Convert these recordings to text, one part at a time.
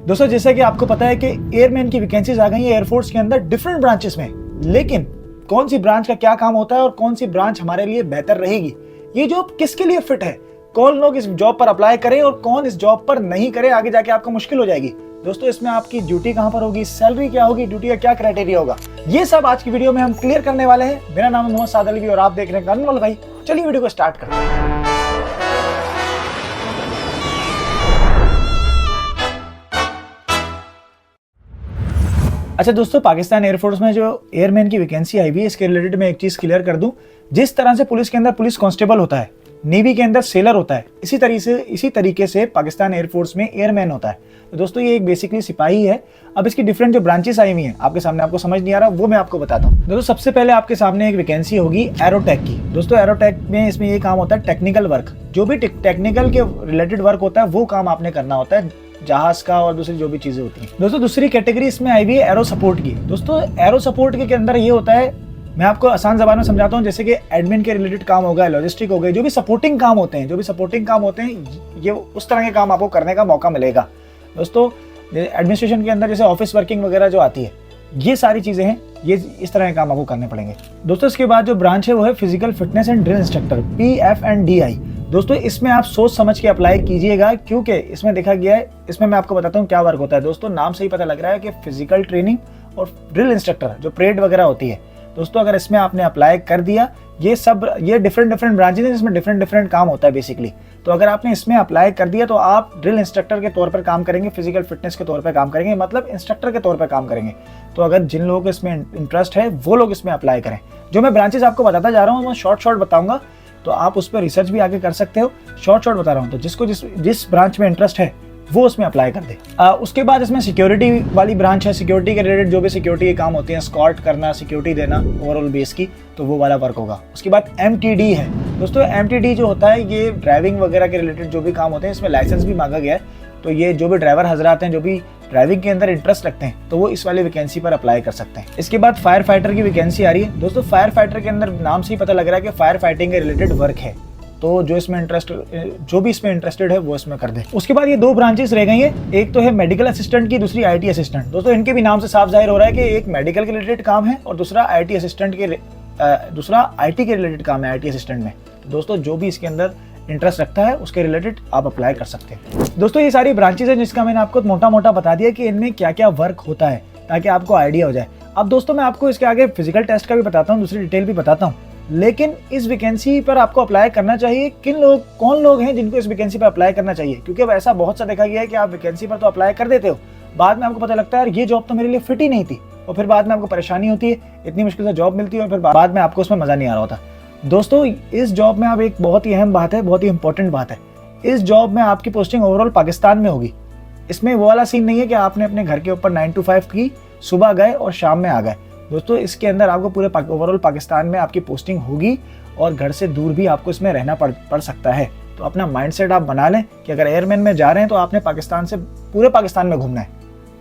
दोस्तों जैसा कि आपको पता है कि एयरमैन की वैकेंसीज आ गई है एयरफोर्स के अंदर डिफरेंट ब्रांचेस में, लेकिन कौन सी ब्रांच का क्या काम होता है और कौन सी ब्रांच हमारे लिए बेहतर रहेगी, ये जॉब किसके लिए फिट है, कौन लोग इस जॉब पर अप्लाई करें और कौन इस जॉब पर नहीं करे, आगे जाके आपको मुश्किल हो जाएगी। दोस्तों इसमें आपकी ड्यूटी कहां पर होगी, सैलरी क्या होगी, ड्यूटी का क्या क्राइटेरिया होगा, ये सब आज की वीडियो में हम क्लियर करने वाले हैं। मेरा नाम है मोहम्मद साद अलवी और आप देख रहे हैं अनमोल भाई। चलिए वीडियो को स्टार्ट करते हैं। अच्छा दोस्तों, पाकिस्तान एयरफोर्स में जो एयरमैन की वैकेंसी आई हुई है, इसके रिलेटेड मैं एक चीज क्लियर कर दूं। जिस तरह से पुलिस के अंदर पुलिस कांस्टेबल होता है, नेवी के अंदर सेलर होता है, इसी तरीके से पाकिस्तान एयरफोर्स में एयरमैन होता है। तो दोस्तों ये एक बेसिकली सिपाही है। अब इसकी डिफरेंट जो ब्रांचेस आई हुई हैं आपके सामने, आपको समझ नहीं आ रहा वो मैं आपको बताता हूँ। दोस्तों सबसे पहले आपके सामने एक वैकेंसी होगी एरोटेक की। दोस्तों एरोटेक में इसमें ये काम होता है टेक्निकल वर्क, जो भी टेक्निकल के रिलेटेड वर्क होता है वो काम आपने करना होता है, जहाज का और दूसरी जो भी चीजें होती हैं। दोस्तों दूसरी कैटेगरी इसमें आई हुई है एरो सपोर्ट की। दोस्तों एरो सपोर्ट के अंदर ये होता है, मैं आपको आसान जबान में समझाता हूँ, जैसे कि एडमिन के रिलेटेड काम हो गया, लॉजिस्टिक हो गए, जो भी सपोर्टिंग काम होते हैं, ये उस तरह के काम आपको करने का मौका मिलेगा। दोस्तों एडमिनिस्ट्रेशन के अंदर जैसे ऑफिस वर्किंग वगैरह जो आती है, ये सारी चीजें हैं, ये इस तरह के काम आपको करने पड़ेंगे। दोस्तों इसके बाद जो ब्रांच है वो है physical fitness and drill instructor, PF&DI। दोस्तों इसमें आप सोच समझ के अप्लाई कीजिएगा, क्योंकि इसमें देखा गया है, इसमें मैं आपको बताता हूँ क्या वर्क होता है। दोस्तों नाम से ही पता लग रहा है कि फिजिकल ट्रेनिंग और ड्रिल इंस्ट्रक्टर जो परेड वगैरह होती है। दोस्तों अगर इसमें आपने अप्लाई कर दिया, ये डिफरेंट ब्रांचेज हैं जिसमें डिफरेंट काम होता है बेसिकली। तो अगर आपने इसमें अप्लाई कर दिया तो आप ड्रिल इंस्ट्रक्टर के तौर पर काम करेंगे, फिजिकल फिटनेस के तौर पर काम करेंगे, मतलब इंस्ट्रक्टर के तौर पर काम करेंगे। तो अगर जिन लोगों को इसमें इंटरेस्ट है वो लोग इसमें अप्लाई करें। जो मैं ब्रांचेज आपको बताता जा रहा हूँ मैं शॉर्ट बताऊंगा, तो आप उस पर रिसर्च भी आगे कर सकते हो। शॉर्ट बता रहा हूँ, तो जिसको जिस ब्रांच में इंटरेस्ट है वो उसमें अप्लाई कर दे। उसके बाद इसमें सिक्योरिटी वाली ब्रांच है। सिक्योरिटी के रिलेटेड जो भी सिक्योरिटी के काम होते हैं, स्कॉट करना, सिक्योरिटी देना ओवरऑल बेस की, तो वो वाला वर्क होगा। उसके बाद MTD है। दोस्तों MTD जो होता है ये ड्राइविंग वगैरह के रिलेटेड जो भी काम होते हैं, इसमें लाइसेंस भी मांगा गया है। तो ये जो भी ड्राइवर हजरात हैं, जो भी ड्राइविंग के अंदर इंटरेस्ट रखते हैं, तो वो इस वाली वैकेंसी पर अप्लाई कर सकते हैं। इसके बाद फायर फाइटर की वैकेंसी आ रही है। दोस्तों फायर फाइटर के अंदर नाम से ही पता लग रहा है कि फायर फाइटिंग के रिलेटेड वर्क है, तो जो भी इसमें इंटरेस्टेड है वो इसमें कर दे। उसके बाद ये दो ब्रांचेस रह गई हैं, एक तो है मेडिकल असिस्टेंट की, दूसरी IT असिस्टेंट। दोस्तों इनके भी नाम से साफ जाहिर हो रहा है कि एक मेडिकल के रिलेटेड काम है और दूसरा IT के रिलेटेड काम है IT असिस्टेंट में। तो दोस्तों जो भी इसके अंदर इंटरेस्ट रखता है उसके रिलेटेड आप अप्लाई कर सकते हैं। दोस्तों ये सारी ब्रांचेस हैं जिसका मैंने आपको मोटा बता दिया कि इनमें क्या क्या वर्क होता है, ताकि आपको आइडिया हो जाए। अब दोस्तों मैं आपको इसके आगे फिजिकल टेस्ट का भी बताता हूँ, दूसरी डिटेल भी बताता हूँ। लेकिन इस वैकेंसी पर आपको अप्लाई करना चाहिए कौन लोग हैं जिनको इस वैकेंसी पर अप्लाई करना चाहिए, क्योंकि अब ऐसा बहुत सा देखा गया है कि आप वैकेंसी पर तो अप्लाई कर देते हो, बाद में आपको पता लगता है यार ये जॉब तो मेरे लिए फिट ही नहीं थी, और फिर बाद में आपको परेशानी होती है, इतनी मुश्किल से जॉब मिलती है और फिर बाद में आपको उसमें मजा नहीं आ रहा होता। दोस्तों इस जॉब में अब एक बहुत ही अहम बात है, बहुत ही इंपॉर्टेंट बात है, इस जॉब में आपकी पोस्टिंग ओवरऑल पाकिस्तान में होगी। इसमें वो वाला सीन नहीं है कि आपने अपने घर के ऊपर 9 to 5 की, सुबह गए और शाम में आ गए। दोस्तों इसके अंदर आपको पूरे ओवरऑल पाकिस्तान में आपकी पोस्टिंग होगी और घर से दूर भी आपको इसमें रहना पड़ सकता है। तो अपना माइंडसेट आप बना लें कि अगर एयरमैन में जा रहे हैं तो आपने पाकिस्तान से पूरे पाकिस्तान में घूमना है।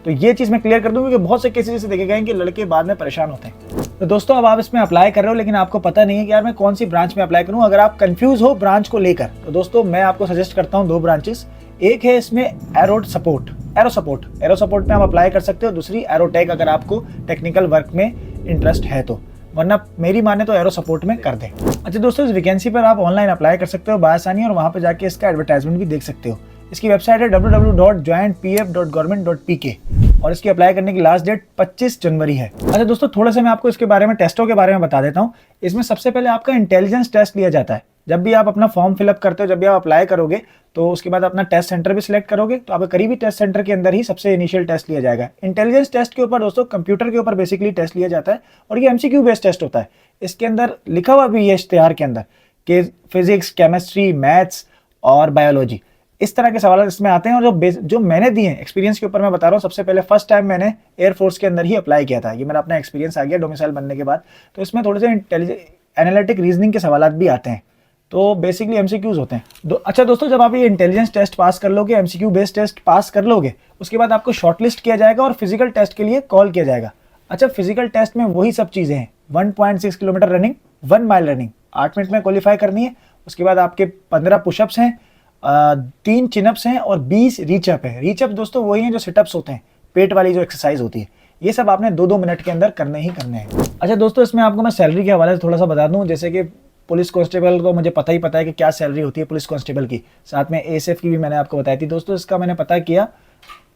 तो ये चीज़ मैं क्लियर कर दूं, क्योंकि बहुत से केसेस ऐसे देखे गए हैं कि लड़के बाद में परेशान होते हैं। तो दोस्तों अब आप इसमें अप्लाई कर रहे हो, लेकिन आपको पता नहीं है कि यार मैं कौन सी ब्रांच में अप्लाई करूँ। अगर आप कंफ्यूज हो ब्रांच को लेकर, तो दोस्तों मैं आपको सजेस्ट करता हूँ 2 ब्रांचेस। एक है इसमें एरो सपोर्ट में आप अप्लाई कर सकते हो, दूसरी एरोटेक, अगर आपको टेक्निकल वर्क में इंटरेस्ट है तो, वरना मेरी माने तो एरो सपोर्ट में कर दें। अच्छा दोस्तों इस वैकेंसी पर आप ऑनलाइन अप्लाई कर सकते हो बासानी, और वहाँ पे जाके इसका एडवर्टाइजमेंट भी देख सकते हो। इसकी वेबसाइट है www.jointpf.government.pk और इसकी अप्लाई करने की लास्ट डेट 25 जनवरी है। अच्छा दोस्तों थोड़ा सा मैं आपको इसके बारे में, टेस्टों के बारे में बता देता हूँ। इसमें सबसे पहले आपका इंटेलिजेंस टेस्ट लिया जाता है। जब भी आप अपना फॉर्म फिलअप करते हो, जब भी आप अप्लाई करोगे, तो उसके बाद अपना टेस्ट सेंटर भी सिलेक्ट करोगे, तो आपका करीबी टेस्ट सेंटर के अंदर ही सबसे इनिशियल टेस्ट लिया जाएगा। इंटेलिजेंस टेस्ट के ऊपर दोस्तों कंप्यूटर के ऊपर बेसिकली टेस्ट लिया जाता है, और ये MCQ बेस्ड टेस्ट होता है। इसके अंदर लिखा हुआ भी है इश्तिहार के अंदर कि फिजिक्स, केमिस्ट्री, मैथ्स और बायोलॉजी, इस तरह के सवाल इसमें आते हैं। और जो मैंने दिए हैं एक्सपीरियंस के ऊपर मैं बता रहा हूँ। सबसे पहले फर्स्ट टाइम मैंने एयरफोर्स के अंदर ही अप्लाई किया था, ये मेरा अपना एक्सपीरियंस आ गया डोमिसाइल बनने के बाद। तो इसमें थोड़े से एनालिटिक रीजनिंग के सवाल भी आते हैं, तो बेसिकली MCQs होते हैं। अच्छा दोस्तों जब आप ये इंटेलिजेंस टेस्ट पास कर लोगे, MCQ बेस्ड टेस्ट पास कर लोगे, उसके बाद आपको शॉर्टलिस्ट किया जाएगा और फिजिकल टेस्ट के लिए कॉल किया जाएगा। अच्छा फिजिकल टेस्ट में वही सब चीज़ें हैं, 1.6 kilometre running, 1 mile running 8 minute में क्वालिफाई करनी है। उसके बाद आपके 15 पुशअप्स हैं, 3 चिनअप्स हैं और 20 रीचअप है। रीचअप दोस्तों वही हैं जो सिटअप्स होते हैं, पेट वाली जो एक्सरसाइज होती है। ये सब आपने 2-2 मिनट के अंदर करने ही करने हैं। अच्छा दोस्तों, इसमें आपको मैं सैलरी के हवाले से थोड़ा सा बता दूं। जैसे कि पुलिस कांस्टेबल को मुझे पता है कि क्या सैलरी होती है पुलिस कांस्टेबल की, साथ में एएसएफ की भी मैंने आपको बताई थी। दोस्तों इसका मैंने पता किया,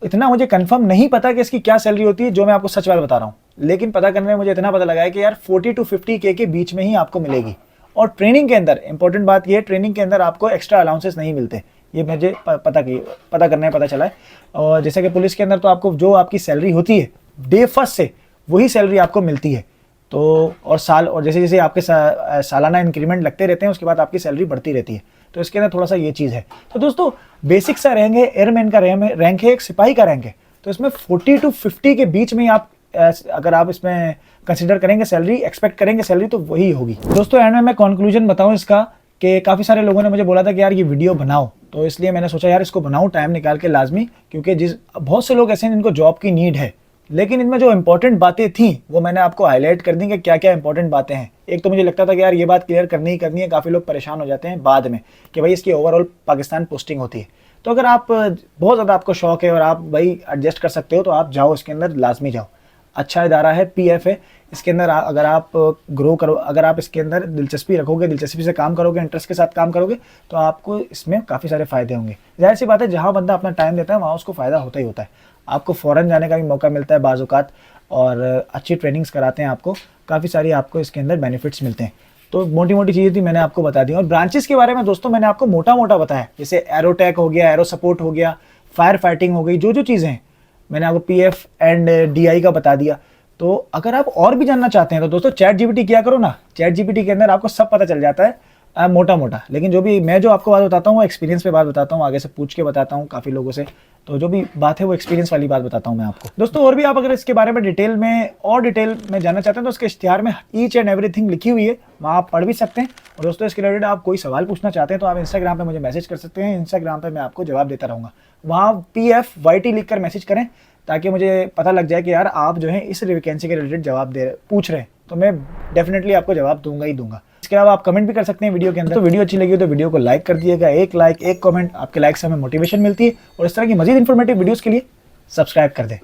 इतना मुझे कंफर्म नहीं पता कि इसकी क्या सैलरी होती है, जो मैं आपको सच बात बता रहा हूँ। लेकिन पता करने में मुझे इतना पता लगा है कि यार 40 to 50K के बीच में ही आपको मिलेगी। और ट्रेनिंग के अंदर इंपॉर्टेंट बात ये है, ट्रेनिंग के अंदर आपको एक्स्ट्रा अलाउंसेस नहीं मिलते, ये मुझे पता करने में पता चला है। और जैसे कि पुलिस के अंदर तो आपको जो आपकी सैलरी होती है डे फर्स्ट से वही सैलरी आपको मिलती है। तो और जैसे जैसे आपके सालाना इंक्रीमेंट लगते रहते हैं, उसके बाद आपकी सैलरी बढ़ती रहती है। तो इसके अंदर थोड़ा सा ये चीज़ है। तो दोस्तों बेसिक सा रैंक है, एयरमैन का रैंक है, एक सिपाही का रैंक है। तो इसमें 40 to 50 के बीच में आप अगर आप इसमें कंसिडर करेंगे सैलरी, एक्सपेक्ट करेंगे सैलरी, तो वही होगी। दोस्तों एंड में मैं कंक्लूजन बताऊं इसका, कि काफ़ी सारे लोगों ने मुझे बोला था कि यार ये वीडियो बनाओ, तो इसलिए मैंने सोचा यार इसको बनाऊं टाइम निकाल के लाजमी, क्योंकि बहुत से लोग ऐसे हैं जिनको जॉब की नीड है, लेकिन इनमें जो इंपॉर्टेंट बातें थी वो मैंने आपको हाईलाइट कर दी कि क्या क्या इंपॉर्टेंट बातें हैं। एक तो मुझे लगता था कि यार ये बात क्लियर करनी ही करनी है, काफ़ी लोग परेशान हो जाते हैं बाद में कि भाई इसकी ओवरऑल पाकिस्तान पोस्टिंग होती है। तो अगर आप बहुत ज़्यादा आपको शौक है और आप भाई एडजस्ट कर सकते हो तो आप जाओ, इसके अंदर लाजमी जाओ। अच्छा इदारा है, पीएफ है, इसके अंदर अगर आप ग्रो करो, अगर आप इसके अंदर दिलचस्पी रखोगे, दिलचस्पी से काम करोगे, इंटरेस्ट के साथ काम करोगे, तो आपको इसमें काफ़ी सारे फ़ायदे होंगे। जाहिर सी बात है, जहाँ बंदा अपना टाइम देता है वहाँ उसको फ़ायदा होता ही होता है। आपको फ़ौरन जाने का भी मौका मिलता है बाज़ औक़ात, और अच्छी ट्रेनिंग्स कराते हैं आपको, काफ़ी सारी आपको इसके अंदर बेनिफिट्स मिलते हैं। तो मोटी मोटी चीज़ें थी मैंने आपको बता दी। और ब्रांचेस के बारे में दोस्तों मैंने आपको मोटा मोटा बताया, जैसे एरोटेक हो गया, एरो सपोर्ट हो गया, फायर फाइटिंग हो गई, जो चीज़ें हैं मैंने आपको पीएफ एंड डीआई का बता दिया। तो अगर आप और भी जानना चाहते हैं तो दोस्तों चैट जीपीटी किया करो ना, चैट जीपीटी के अंदर आपको सब पता चल जाता है मोटा मोटा। लेकिन जो भी मैं जो आपको बात बताता हूँ वो एक्सपीरियंस पे बात बताता हूँ, आगे से पूछ के बताता हूँ काफ़ी लोगों से, तो जो भी बात है वो एक्सपीरियंस वाली बात बताता हूँ मैं आपको। दोस्तों और भी आप अगर इसके बारे में डिटेल में जानना चाहते हैं तो उसके इश्तिहार में ईच एंड एवरीथिंग लिखी हुई है, वहाँ आप पढ़ भी सकते हैं। और दोस्तों इसके रिलेटेड आप कोई सवाल पूछना चाहते हैं तो आप इंस्टाग्राम पर मुझे मैसेज कर सकते हैं, इंस्टाग्राम पर मैं आपको जवाब देता रहूँगा। वहाँ PFYT लिख कर मैसेज करें ताकि मुझे पता लग जाए कि यार आप जो है इस वैकेंसी के रिलेटेड पूछ रहे हैं, तो मैं डेफिनेटली आपको जवाब दूंगा ही दूंगा। इसके अलावा आप कमेंट भी कर सकते हैं वीडियो के अंदर। तो वीडियो अच्छी लगी हो तो वीडियो को लाइक कर दिएगा, एक लाइक एक कमेंट, आपके लाइक से हमें मोटिवेशन मिलती है। और इस तरह की मजीद इंफॉर्मेटिव वीडियोस के लिए सब्सक्राइब कर दें।